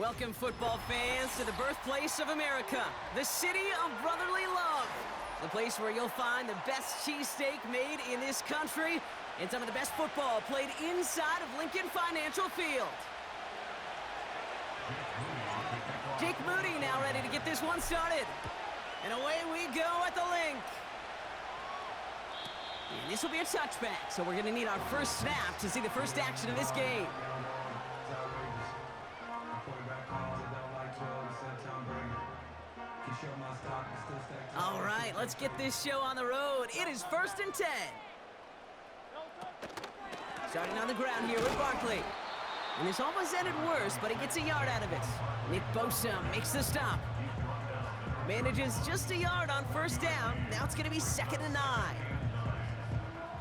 Welcome, football fans, to the birthplace of America, the city of brotherly love. The place where you'll find the best cheesesteak made in this country and some of the best football played inside of Lincoln Financial Field. Jake Moody now ready to get this one started. And away we go at the link. And this will be a touchback, so we're going to need our first snap to see the first action of this game. All right, let's get this show on the road. It is 1st and 10. Starting on the ground here with Barkley. And this almost ended worse, but he gets a yard out of it. Nick Bosa makes the stop. Manages just a yard on first down. Now it's going to be 2nd and 9.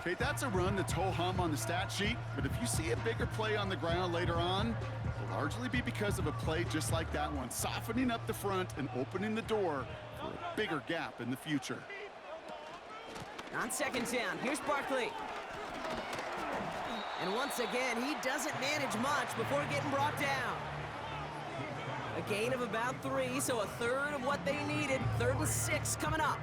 Okay, that's a run that's ho-hum on the stat sheet, but if you see a bigger play on the ground later on, it'll largely be because of a play just like that one, softening up the front and opening the door for a bigger gap in the future. On 2nd down, here's Barkley. And once again, he doesn't manage much before getting brought down. A gain of about 3, so a third of what they needed. 3rd and 6 coming up.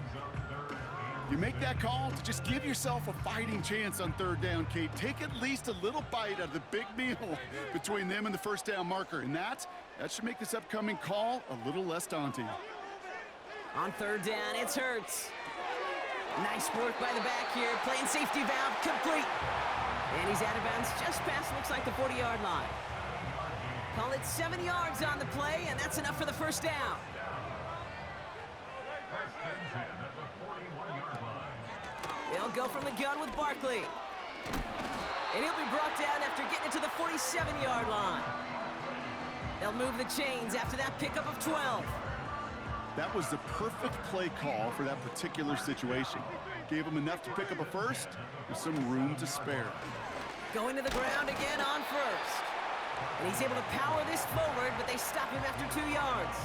You make that call to just give yourself a fighting chance on 3rd down, Kate. Take at least a little bite out of the big meal between them and the first down marker. And that should make this upcoming call a little less daunting. On 3rd down, it's Hurts. Nice work by the back here. Playing safety valve complete. And he's out of bounds just past, looks like, the 40-yard line. Call it 7 yards on the play, and that's enough for the first down. They'll go from the gun with Barkley. And he'll be brought down after getting it to the 47-yard line. They'll move the chains after that pickup of 12. That was the perfect play call for that particular situation. Gave him enough to pick up a first with some room to spare. Going to the ground again on first. And he's able to power this forward, but they stop him after 2 yards.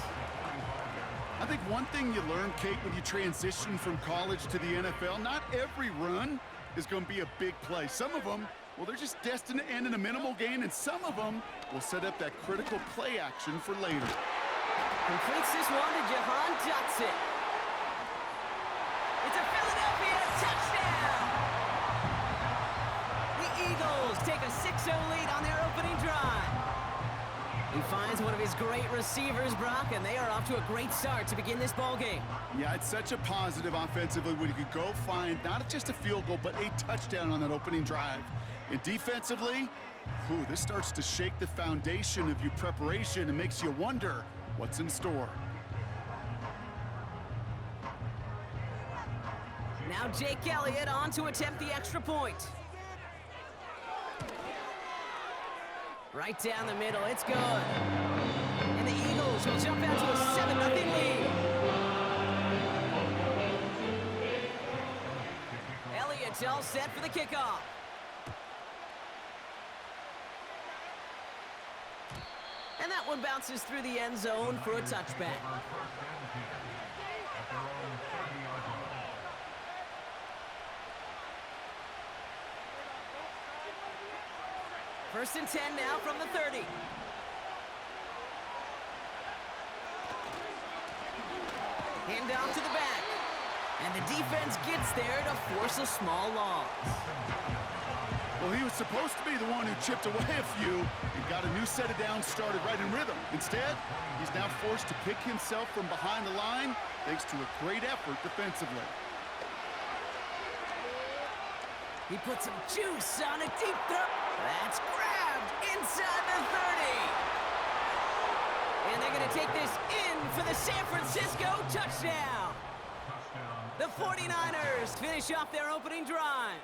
I think one thing you learn, Kate, when you transition from college to the NFL, not every run is going to be a big play. Some of them, well, they're just destined to end in a minimal gain, and some of them will set up that critical play action for later. Completes this one to Jahan Dotson. It's a Philadelphia touchdown! The Eagles take a 6-0 lead on their opening drive. He finds one of his great receivers, Brock, and they are off to a great start to begin this ball game. Yeah, it's such a positive offensively when you could go find not just a field goal, but a touchdown on that opening drive. And defensively, this starts to shake the foundation of your preparation and makes you wonder what's in store. Now Jake Elliott on to attempt the extra point. Right down the middle, it's good. And the Eagles will jump out to a 7-0 lead. Elliott's all set for the kickoff. And that one bounces through the end zone for a touchback. First and 10 now from the 30. Hand off to the back. And the defense gets there to force a small loss. Well, he was supposed to be the one who chipped away a few and got a new set of downs started right in rhythm. Instead, he's now forced to pick himself from behind the line thanks to a great effort defensively. He puts some juice on a deep throw. That's grabbed inside the 30. And they're going to take this in for the San Francisco touchdown. The 49ers finish off their opening drive.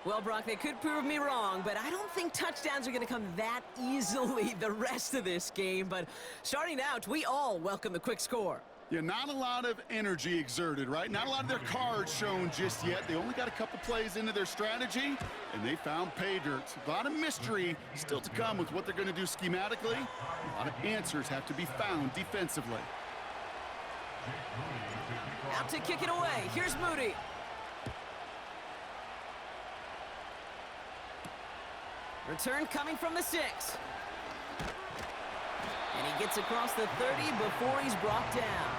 Well, Brock, they could prove me wrong, but I don't think touchdowns are going to come that easily the rest of this game. But starting out, we all welcome the quick score. Yeah, not a lot of energy exerted, right? Not a lot of their cards shown just yet. They only got a couple plays into their strategy, and they found pay dirt. A lot of mystery still to come with what they're going to do schematically. A lot of answers have to be found defensively. Out to kick it away. Here's Moody. Return coming from the 6. And he gets across the 30 before he's brought down.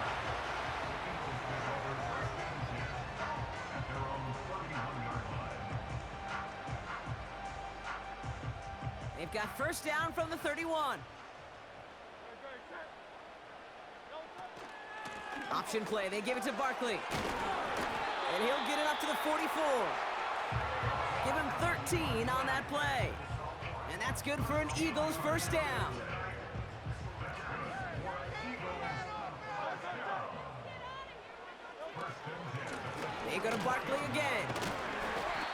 They've got first down from the 31. Option play, they give it to Barkley. And he'll get it up to the 44. Give him 13 on that play. And that's good for an Eagles first down. They go to Barkley again.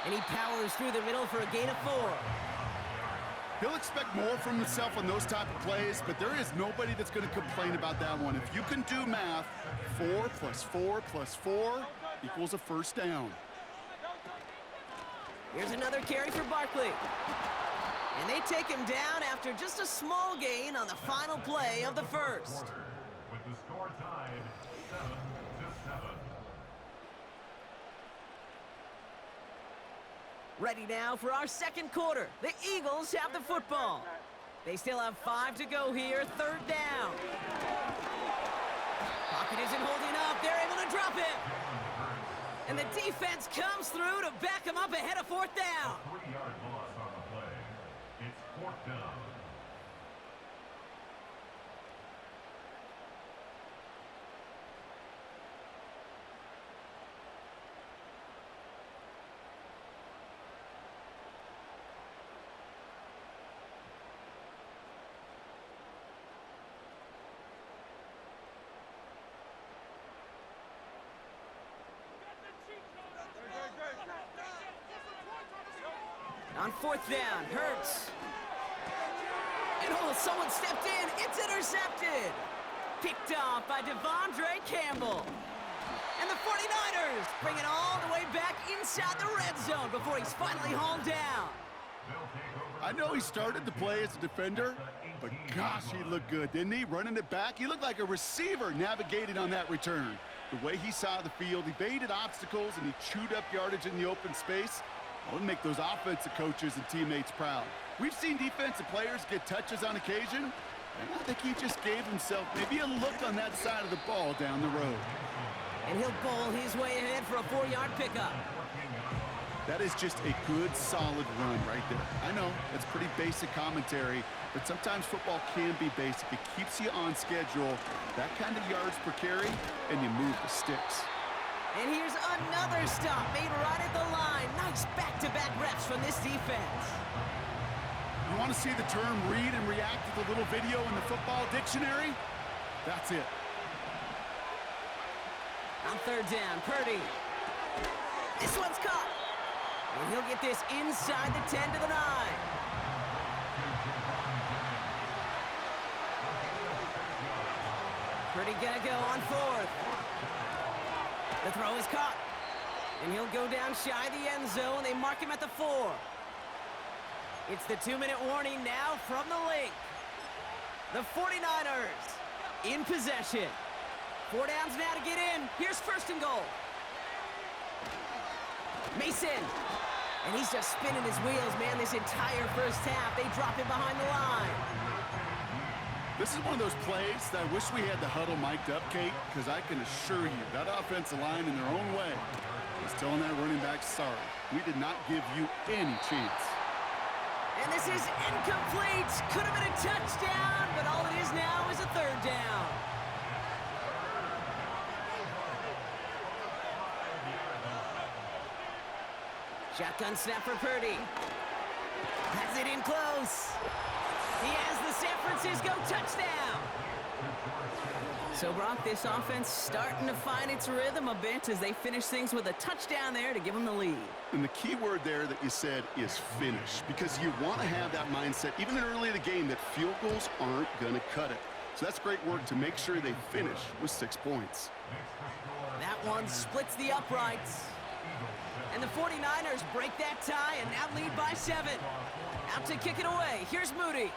And he powers through the middle for a gain of 4. He'll expect more from himself on those type of plays, but there is nobody that's going to complain about that one. If you can do math, 4 plus 4 plus 4 equals a first down. Here's another carry for Barkley. And they take him down after just a small gain on the final play of the first. With the score tied 7-7. Ready now for our second quarter. The Eagles have the football. They still have 5 to go here, third down. Pocket isn't holding up. They're able to drop it. And the defense comes through to back him up ahead of fourth down. 3-yard loss on the play. It's fourth down. On fourth down, Hurts. And oh, someone stepped in. It's intercepted. Picked off by Devondre Campbell. And the 49ers bring it all the way back inside the red zone before he's finally hauled down. I know he started the play as a defender, but gosh, he looked good, didn't he? Running it back, he looked like a receiver navigating on that return. The way he saw the field, he baited obstacles and he chewed up yardage in the open space. That would make those offensive coaches and teammates proud. We've seen defensive players get touches on occasion, and I think he just gave himself maybe a look on that side of the ball down the road. And he'll bowl his way ahead for a 4-yard pickup. That is just a good, solid run right there. I know, that's pretty basic commentary, but sometimes football can be basic. It keeps you on schedule, that kind of yards per carry, and you move the sticks. And here's another stop made right at the line. Nice back-to-back reps from this defense. You want to see the term read and react to the little video in the football dictionary? That's it. On third down, Purdy. This one's caught. And he'll get this inside the 10 to the 9. Purdy gonna go on fourth. The throw is caught. And he'll go down shy of the end zone. They mark him at the 4. It's the 2-minute warning now from the link. The 49ers in possession. 4 downs now to get in. Here's first and goal. Mason. And he's just spinning his wheels, man, this entire first half. They drop him behind the line. This is one of those plays that I wish we had the huddle mic'd up, Kate, because I can assure you that offensive line in their own way is telling that running back, sorry, we did not give you any chance. And this is incomplete. Could have been a touchdown, but all it is now is a third down. Shotgun snap for Purdy. Has it in close. He has the San Francisco touchdown. So, Brock, this offense starting to find its rhythm a bit as they finish things with a touchdown there to give them the lead. And the key word there that you said is finish, because you want to have that mindset, even early in the game, that field goals aren't going to cut it. So that's great work to make sure they finish with 6 points. That one splits the uprights. And the 49ers break that tie and now lead by 7. Out to kick it away. Here's Moody.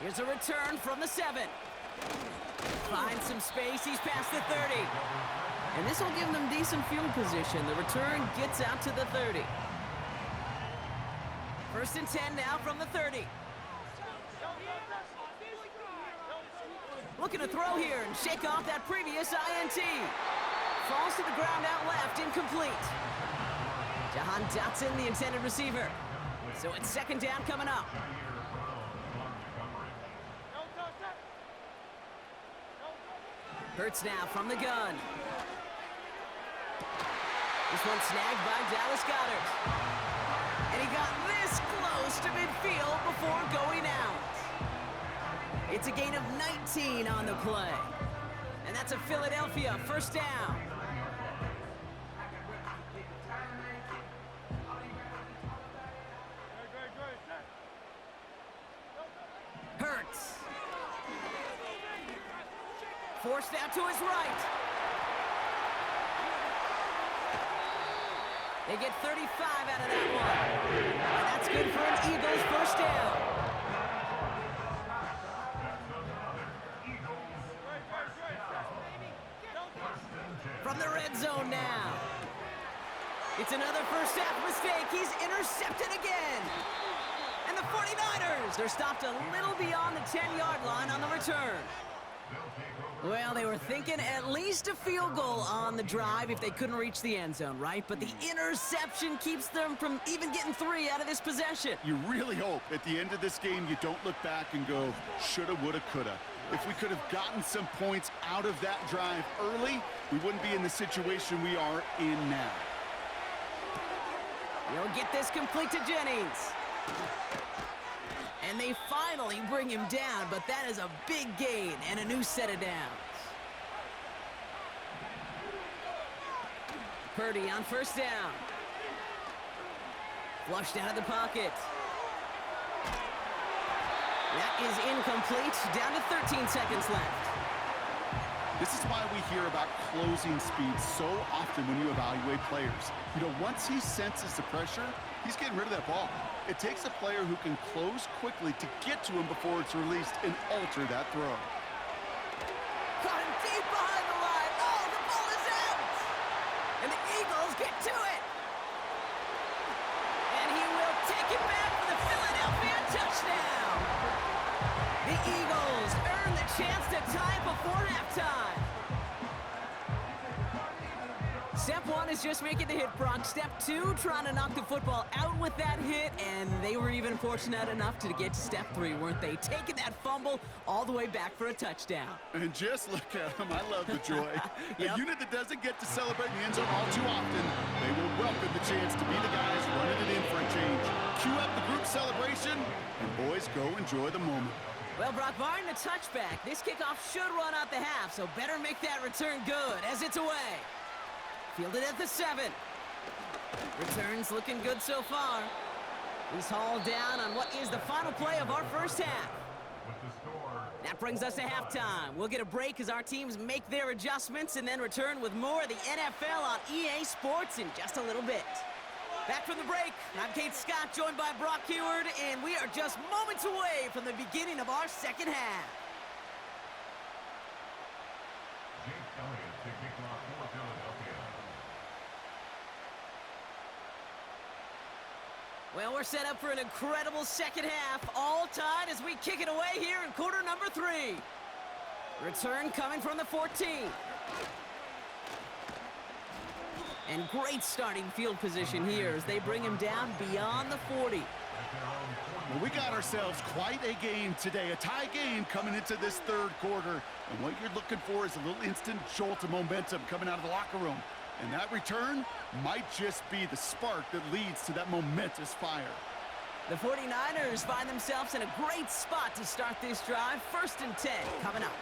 Here's a return from the 7. Finds some space. He's past the 30. And this will give them decent field position. The return gets out to the 30. First and 10 now from the 30. Looking to throw here and shake off that previous INT. Falls to the ground out left, incomplete. Jahan Dotson, the intended receiver. So it's second down coming up. Hurts now from the gun. This one snagged by Dallas Goedert. And he got this close to midfield before going out. It's a gain of 19 on the play. And that's a Philadelphia first down. Hurts. Forced out to his right. They get 35 out of that one. And that's good for an Eagles first down. From the red zone now. It's another first half mistake. He's intercepted again. And the 49ers, they're stopped a little beyond the 10-yard line on the return. Well, they were thinking at least a field goal on the drive if they couldn't reach the end zone, right? But the interception keeps them from even getting 3 out of this possession. You really hope at the end of this game you don't look back and go, shoulda, woulda, coulda. If we could have gotten some points out of that drive early, we wouldn't be in the situation we are in now. They'll get this complete to Jennings. And they finally bring him down, but that is a big gain and a new set of downs. Purdy on first down. Flushed out of the pocket. That is incomplete. Down to 13 seconds left. This is why we hear about closing speed so often when you evaluate players. You know, once he senses the pressure, he's getting rid of that ball. It takes a player who can close quickly to get to him before it's released and alter that throw. Caught him deep behind the line. Oh, the ball is out! And the Eagles get to it. And he will take it back for the Philadelphia touchdown. The Eagles earn the chance to tie it before halftime. Step 1 is just making the hit, Brock. Step 2, trying to knock the football out with that hit, and they were even fortunate enough to get to step 3, weren't they? Taking that fumble all the way back for a touchdown. And just look at him. I love the joy. Yep. A unit that doesn't get to celebrate in the end zone all too often, they will welcome the chance to be the guys running it in for a change. Cue up the group celebration, and boys, go enjoy the moment. Well, Brock, barring the touchback, this kickoff should run out the half, so better make that return good as it's away. Fielded at the 7. Returns looking good so far. He's hauled down on what is the final play of our first half. That brings us to halftime. We'll get a break as our teams make their adjustments and then return with more of the NFL on EA Sports in just a little bit. Back from the break, I'm Kate Scott, joined by Brock Heward, and we are just moments away from the beginning of our second half. Well, we're set up for an incredible second half, all tied as we kick it away here in quarter number 3. Return coming from the 14. And great starting field position here as they bring him down beyond the 40. Well, we got ourselves quite a game today, a tie game coming into this third quarter. And what you're looking for is a little instant jolt of momentum coming out of the locker room. And that return might just be the spark that leads to that momentous fire. The 49ers find themselves in a great spot to start this drive. 1st and 10 coming up.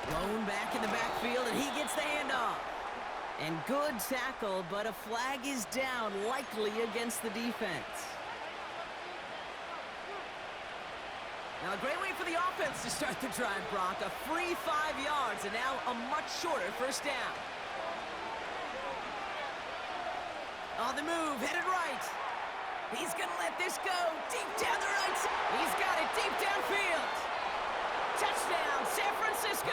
Blown back in the backfield, and he gets the handoff. And good tackle, but a flag is down, likely against the defense. Now, a great way for the offense to start the drive, Brock. A free 5 yards, and now a much shorter first down. On the move, headed right. He's going to let this go deep down the right side. He's got it deep downfield. Touchdown, San Francisco.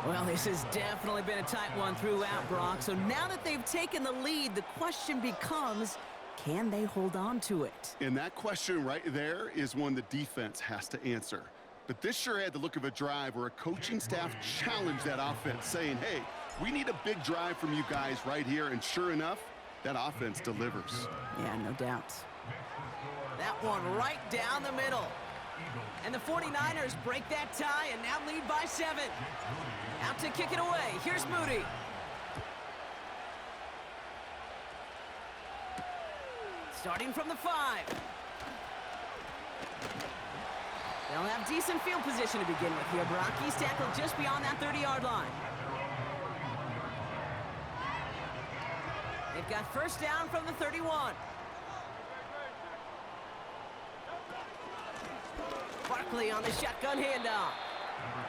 Well, this has definitely been a tight one throughout, Brock. So now that they've taken the lead, the question becomes, Can they hold on to it? And that question right there is one the defense has to answer. But this sure had the look of a drive where a coaching staff challenged that offense, saying, hey, we need a big drive from you guys right here. And sure enough, that offense delivers. Yeah, no doubt. That one right down the middle. And the 49ers break that tie and now lead by 7. Out to kick it away. Here's Moody. Starting from the 5. They'll have decent field position to begin with here. Brock, he's tackled just beyond that 30-yard line. They've got first down from the 31. Barkley on the shotgun handoff.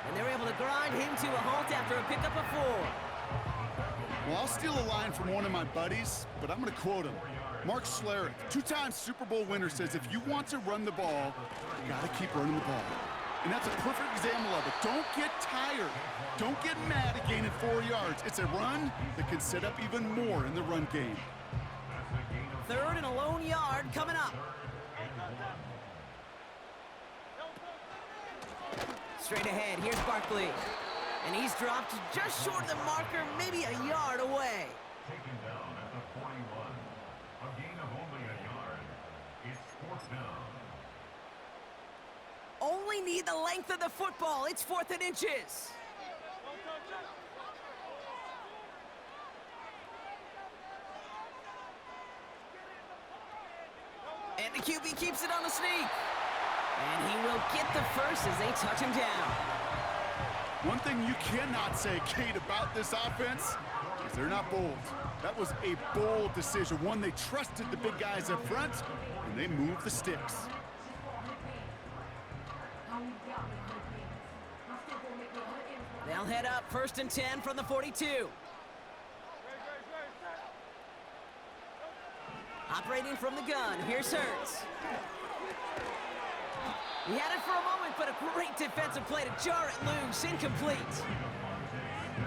And they're able to grind him to a halt after a pickup of 4. Well, I'll steal a line from one of my buddies, but I'm going to quote him. Mark Schlereth, 2-time Super Bowl winner, says if you want to run the ball, you got to keep running the ball. And that's a perfect example of it. Don't get tired. Don't get mad at gaining 4 yards. It's a run that can set up even more in the run game. 3rd and a lone yard coming up. Straight ahead, here's Barkley. And he's dropped just short of the marker, maybe a yard away. Taken down at the 41. A gain of only a yard. It's 4th down. Only need the length of the football. It's 4th and inches. And the QB keeps it on the sneak. And he will get the first as they touch him down. One thing you cannot say, Kate, about this offense is they're not bold. That was a bold decision, one they trusted the big guys up front, and they moved the sticks. They'll head up 1st and 10 from the 42. Operating from the gun, here's Hurts. He had it for a moment, but a great defensive play to jar it loose. Incomplete.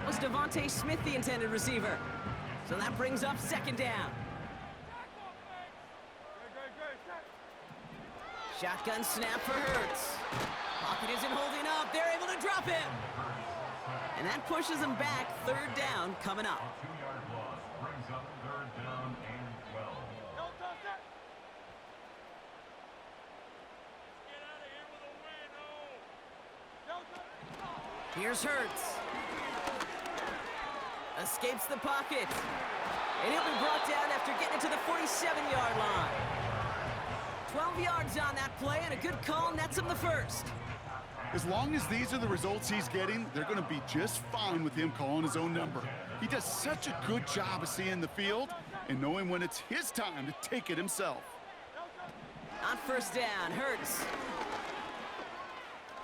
Was Devontae Smith the intended receiver? So that brings up 2nd down. Shotgun snap for Hurts. Pocket isn't holding up. They're able to drop him. And that pushes them back. 3rd down coming up. A 2-yard loss brings up 3rd down and 12. Here's Hurts. Escapes the pocket. And he'll be brought down after getting it to the 47-yard line. 12 yards on that play, and a good call nets him the first. As long as these are the results he's getting, they're going to be just fine with him calling his own number. He does such a good job of seeing the field and knowing when it's his time to take it himself. On 1st down, Hurts.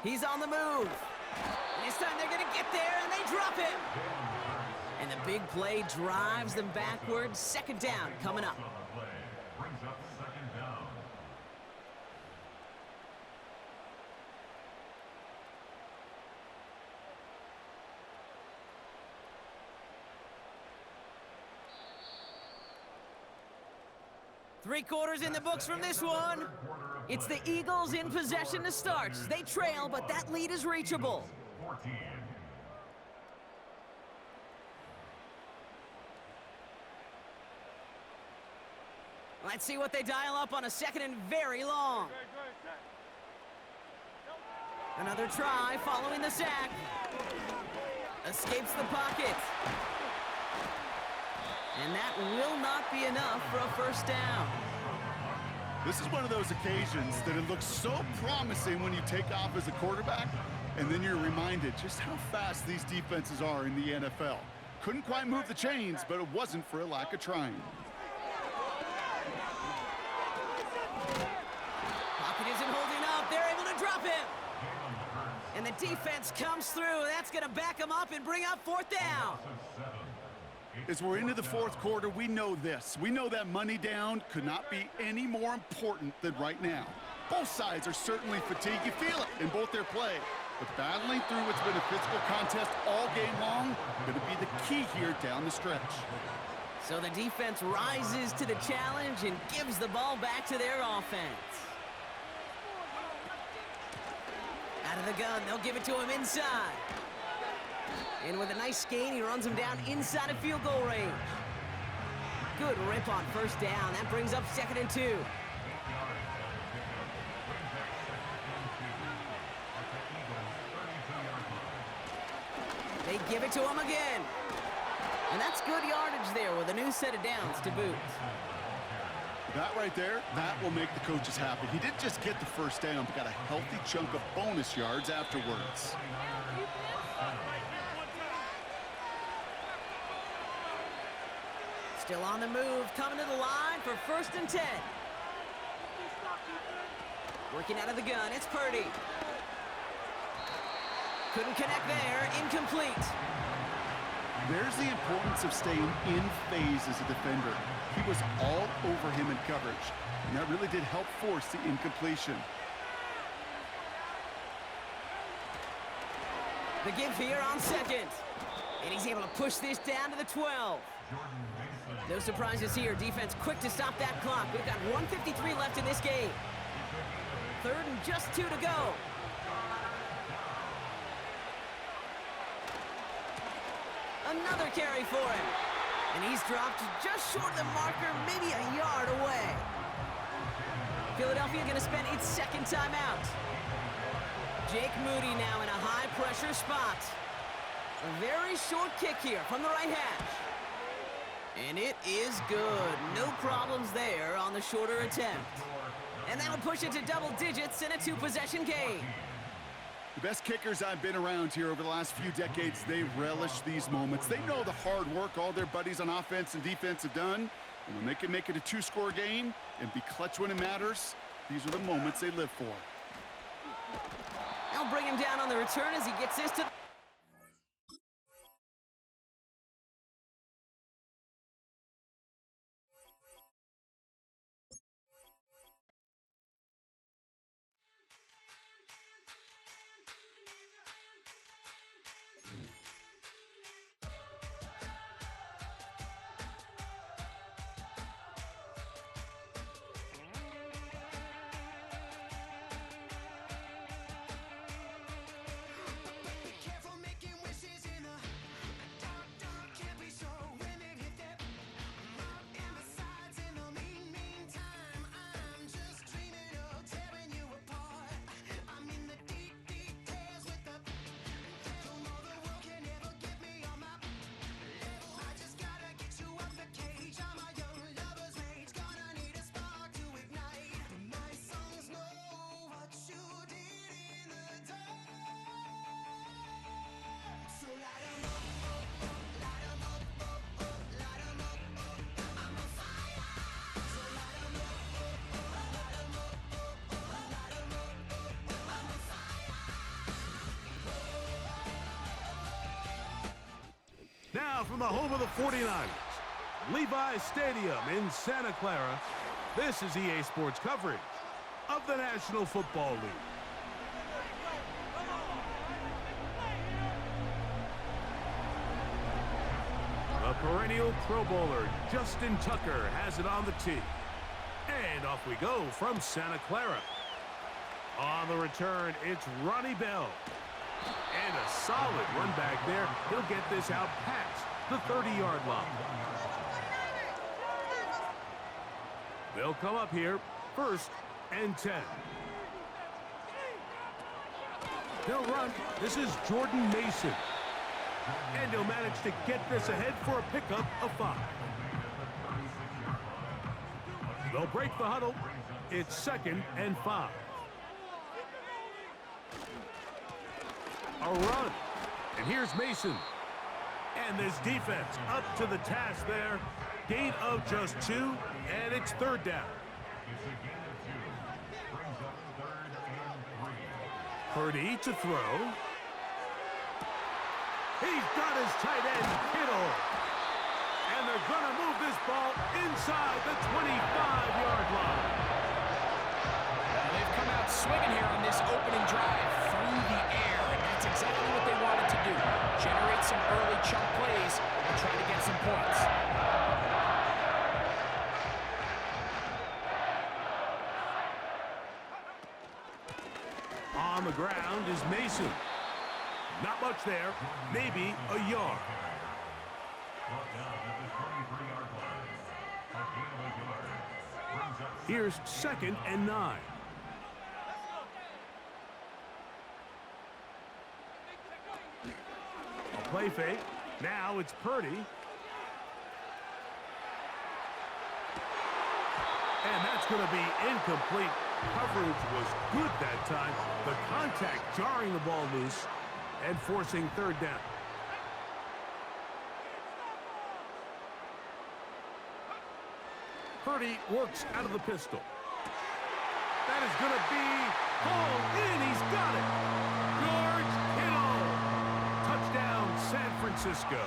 He's on the move. And this time they're going to get there, and they drop him. And the big play drives them backwards. 2nd down coming up. Brings up 2nd down. Three quarters in the books from this one. It's the Eagles in possession to start. They trail, but that lead is reachable. 14. Let's see what they dial up on a 2nd and very long. Another try following the sack. Escapes the pocket. And that will not be enough for a 1st down. This is one of those occasions that it looks so promising when you take off as a quarterback, and then you're reminded just how fast these defenses are in the NFL. Couldn't quite move the chains, but it wasn't for a lack of trying. Pocket isn't holding up. They're able to drop him. And the defense comes through. That's going to back them up and bring up 4th down. As we're into the 4th quarter, we know this. We know that money down could not be any more important than right now. Both sides are certainly fatigued. You feel it in both their play. But battling through what's been a physical contest all game long going to be the key here down the stretch. So the defense rises to the challenge and gives the ball back to their offense. Out of the gun, they'll give it to him inside. And with a nice gain, he runs him down inside of field goal range. Good rip on first down. That brings up 2nd and 2. They give it to him again. And that's good yardage there with a new set of downs to boot. That right there, that will make the coaches happy. He didn't just get the first down, but got a healthy chunk of bonus yards afterwards. Still on the move, coming to the line for 1st and 10. Working out of the gun, it's Purdy. Couldn't connect there, incomplete. There's the importance of staying in phase as a defender. He was all over him in coverage, and that really did help force the incompletion. The give here on 2nd. And he's able to push this down to the 12. No surprises here. Defense quick to stop that clock. We've got 1:53 left in this game. 3rd and just 2 to go. Another carry for him. And he's dropped just short of the marker, maybe a yard away. Philadelphia going to spend its 2nd timeout. Jake Moody now in a high-pressure spot. A very short kick here from the right hash. And it is good. No problems there on the shorter attempt. And that'll push it to double digits in a 2-possession game. The best kickers I've been around here over the last few decades, they relish these moments. They know the hard work all their buddies on offense and defense have done. And when they can make it a 2-score game and be clutch when it matters, these are the moments they live for. They'll bring him down on the return as he gets this to... Now from the home of the 49ers, Levi's Stadium in Santa Clara, this is EA Sports coverage of the National Football League. The perennial Pro Bowler Justin Tucker has it on the tee. And off we go from Santa Clara. On the return, it's Ronnie Bell. And a solid run back there. He'll get this out past the 30-yard line. They'll come up here, 1st and 10. He'll run. This is Jordan Mason. And he'll manage to get this ahead for a pickup of 5. They'll break the huddle. It's 2nd and 5. A run. And here's Mason. And this defense up to the task there. Gain of just 2, and it's 3rd down. Purdy to throw. He's got his tight end, Kittle. And they're going to move this ball inside the 25-yard line. They've come out swinging here on this opening drive through the air, and that's exactly what they wanted to do. Generate some early chunk plays and try to get some points. On the ground is Mason. Not much there, maybe a yard. Brought down at the 23-yard line. A gain of a yard. Brings up Here's 2nd and 9. A play fake. Now it's Purdy. And that's going to be incomplete. Coverage was good that time. The contact jarring the ball loose and forcing 3rd down. Purdy works out of the pistol. That is going to be hauled in. He's got it. George Kittle. Touchdown, San Francisco.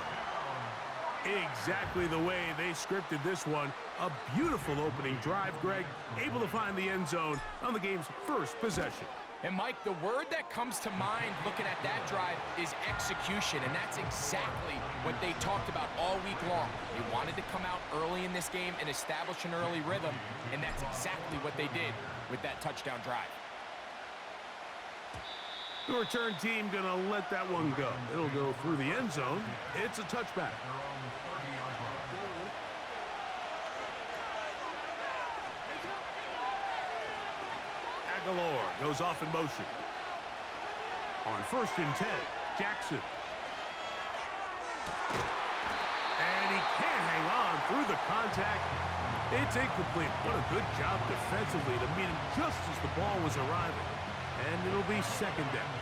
Exactly the way they scripted this one. A beautiful opening drive, Greg. Able to find the end zone on the game's first possession. And, Mike, the word that comes to mind looking at that drive is execution, and that's exactly what they talked about all week long. They wanted to come out early in this game and establish an early rhythm, and that's exactly what they did with that touchdown drive. The return team going to let that one go. It'll go through the end zone. It's a touchback. Aguilar goes off in motion. On 1st and 10, Jackson. And he can't hang on through the contact. It's incomplete. What a good job defensively to meet him just as the ball was arriving. And it'll be 2nd down.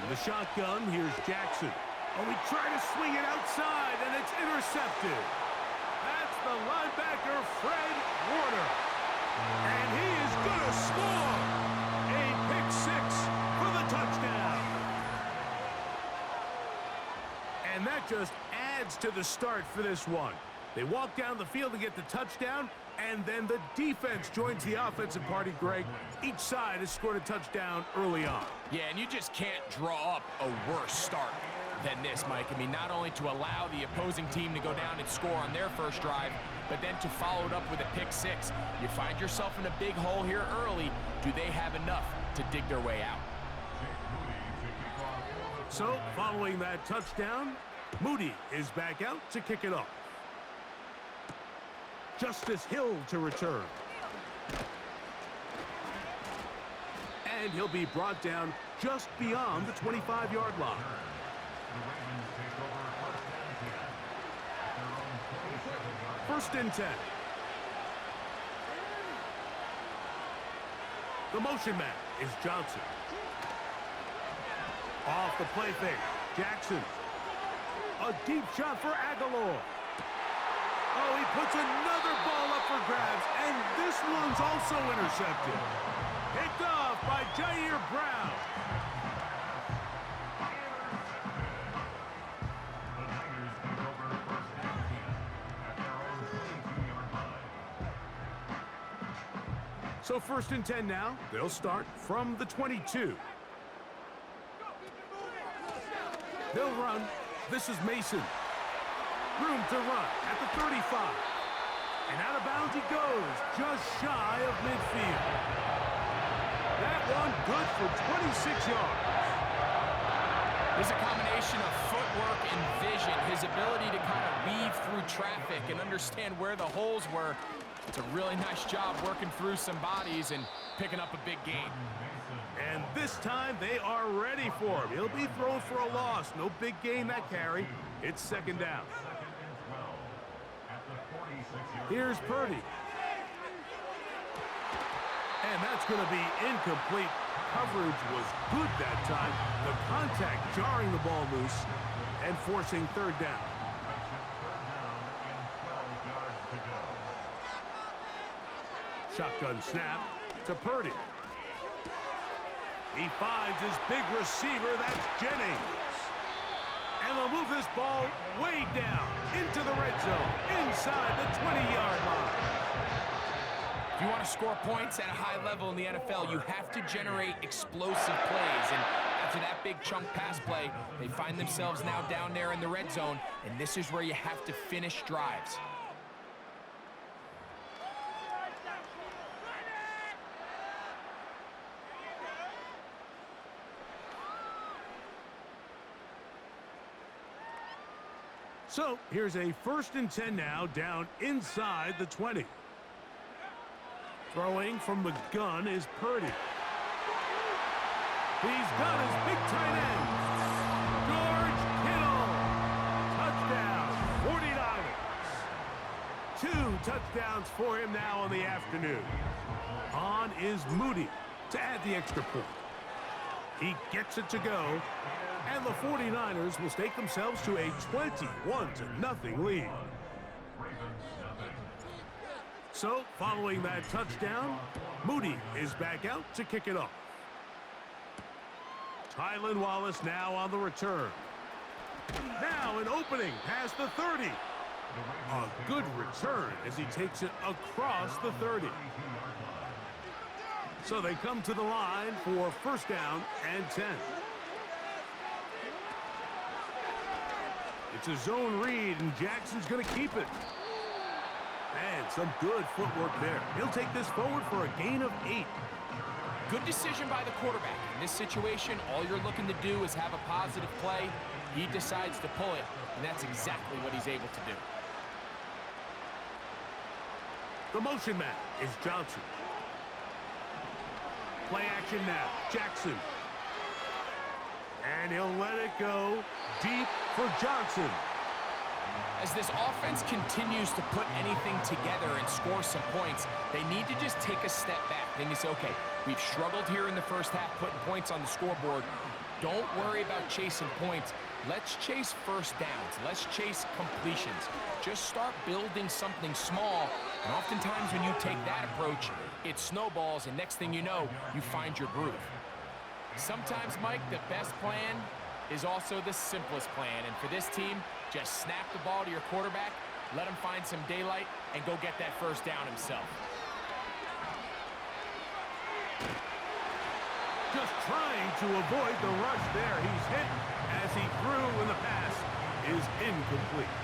In the shotgun, here's Jackson. Oh, he tried to swing it outside, and it's intercepted. That's the linebacker, Fred Warner. And he is going to score. A pick 6 for the touchdown. And that just adds to the start for this one. They walk down the field to get the touchdown, and then the defense joins the offensive party, Greg. Each side has scored a touchdown early on. Yeah, and you just can't draw up a worse start than this, Mike. I mean, not only to allow the opposing team to go down and score on their first drive, but then to follow it up with a pick 6. You find yourself in a big hole here early. Do they have enough to dig their way out? So, following that touchdown, Moody is back out to kick it off. Justice Hill to return. And he'll be brought down just beyond the 25-yard line. First and 10. The motion man is Johnson. Off the play fake, Jackson. A deep shot for Aguilar. Oh, he puts another ball up for grabs, and this one's also intercepted. Picked off by Jair Brown. The Niners take over 1st and 10 at their own 22-yard line. So 1st and 10 now. They'll start from the 22. They'll run. This is Mason. Room to run at the 35. And out of bounds he goes, just shy of midfield. That one good for 26 yards. There's a combination of footwork and vision, his ability to kind of weave through traffic and understand where the holes were. It's a really nice job working through some bodies and picking up a big gain. And this time they are ready for him. He'll be thrown for a loss. No big gain that carry. It's 2nd down. Here's Purdy. And that's going to be incomplete. Coverage was good that time. The contact jarring the ball loose and forcing 3rd down. Shotgun snap to Purdy. He finds his big receiver, that's Jennings. And they'll move this ball way down into the red zone, inside the 20-yard line. If you want to score points at a high level in the NFL, you have to generate explosive plays. And after that big chunk pass play, they find themselves now down there in the red zone, and this is where you have to finish drives. So here's a 1st and 10 now, down inside the 20. Throwing from the gun is Purdy. He's got his big tight end, George Kittle. Touchdown, 49ers. 2 touchdowns for him now on the afternoon. On is Moody to add the extra point. He gets it to go, and the 49ers will stake themselves to a 21-0 lead. So, following that touchdown, Moody is back out to kick it off. Tylan Wallace now on the return. Now an opening past the 30. A good return as he takes it across the 30. So they come to the line for 1st down and 10. It's a zone read, and Jackson's going to keep it. And some good footwork there. He'll take this forward for a gain of 8. Good decision by the quarterback. In this situation, all you're looking to do is have a positive play. He decides to pull it, and that's exactly what he's able to do. The motion man is Johnson. Play action now, Jackson. And he'll let it go deep for Johnson. As this offense continues to put anything together and score some points, they need to just take a step back. Then you say, okay, we've struggled here in the first half putting points on the scoreboard. Don't worry about chasing points. Let's chase 1st downs. Let's chase completions. Just start building something small. And oftentimes when you take that approach, it snowballs, and next thing you know, you find your groove. Sometimes, Mike, the best plan is also the simplest plan. And for this team, just snap the ball to your quarterback, let him find some daylight, and go get that 1st down himself. Just trying to avoid the rush there. He's hit as he threw, and the pass is incomplete.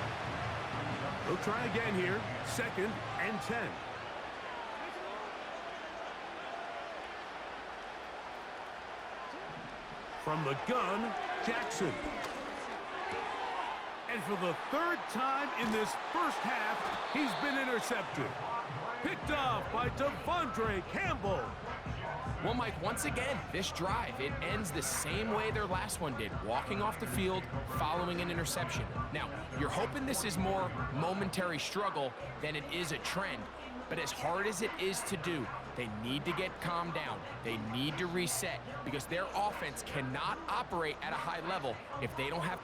He'll try again here, 2nd and 10. From the gun, Jackson. And for the 3rd time in this first half, he's been intercepted. Picked off by Devondre Campbell. Well, Mike, once again, this drive, it ends the same way their last one did, walking off the field, following an interception. Now, you're hoping this is more momentary struggle than it is a trend, but as hard as it is to do, they need to get calmed down. They need to reset because their offense cannot operate at a high level if they don't have